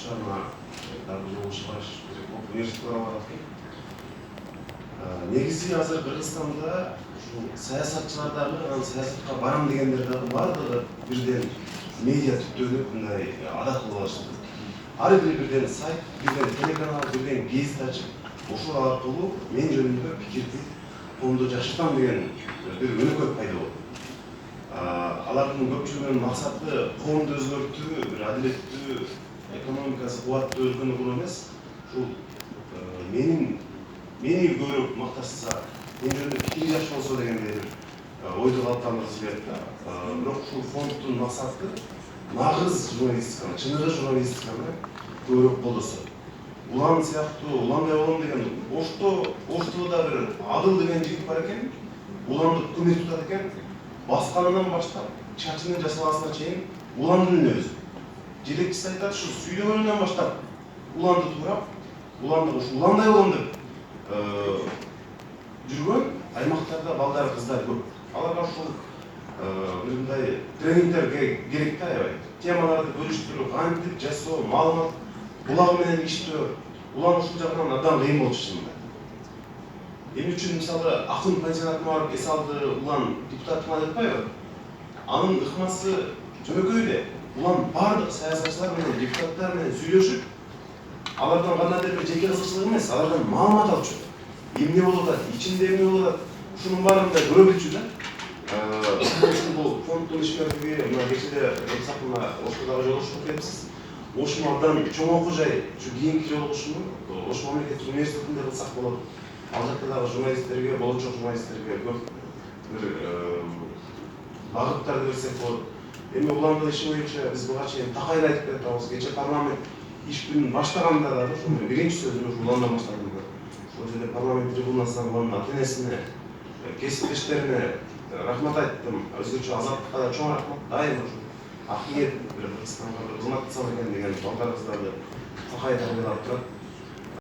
окуучуларына дагы жол чыгыш керек болуп университетке барат экен. Негизи азыр Кыргызстанда ушул саясатчылар дагы, анан саясатка барам дегендер дагы бардыгы бирден медиа түптөнүп мындай адат кылып алышты. Ар бирден сайт, бирден телеканал, бирден гезит ачып, ошол аркылуу мен жөнүндө пикирди коомдо жакшыртам деген бир өнөкөт пайда болду. Алардын көпчүлүгүнүн максаты коомду өзгөртүү, бир адилеттүү, экономикасы кубаттуу өлкөнү куруу эмес. Ушул мени көрүп макташса, мен жөнүндө пикири жакшы болсо дегендей бир ойду калыптандыргысы келет да. Бирок ушул фонддун максаты нагыз журналистиканы, чыныгы журналистиканы көбүрөөк колдосо. Улан сыяктуу, уландай болом деген Оштоодо бир Адыл деген жигит бар экен. Уланды күмөт тутат экен. Басканынан баштап, чачынын жасаласына чейин уландын өзү. Жетекчиси айтат, ушу сүйлөгөнүнөн баштап уланды туурап, уланды уландай болом деп жүргөн аймактарда балдар, кыздар көп. Аларга ушул мындай тренингдер керек да, аябай. Темаларды бөлүштүрүү, кантип жасоо, маалымат булагы менен иштөө, улан ушул жагынан абдан кыйын болчу чынында. Эмне үчүн мисалы Акын пансионатына барып эс алды, улан депутат кылат атпайбы? Анын ыкмасы жөнөкөй эле. Улан бардык саясатчылар менен, депутаттар менен сүйлөшүп, алардан кандайдыр бир жеке кызыкчылык эмес, алардан маалымат алчу. Эмне болуп атат, ичинде эмне болуп атат, ушунун баарын да көрө билчү да. Бул фонддун ишмердиги мына кечээ Рексакына Оштодогу жолугушуп кетипсиз. Ошол абдан чоң окуу жай, ушу кийинки жолугушууну Ош мамлекеттик университетинде кылсак болот. Ал жакта дагы журналисттерге, болочок журналисттерге көп бир багыттарды берсек болот. Эми уландын иши боюнча биз буга чейин такайын айтып жатабыз. Кечээ парламент иш күнүн баштаганда дагы ошо биринчи сөзүн ушу уландан баштадым. Ошол жерде парламент трибунасынан уландын ата-энесине, кесиптештерине рахмат айттым. Өзгөчө Азаттыкка да чоң рахмат. Дайым ушу ак ниет бир Кыргызстанга кызмат кылсам экен деген балдар кыздарды такай тарбиялап турат.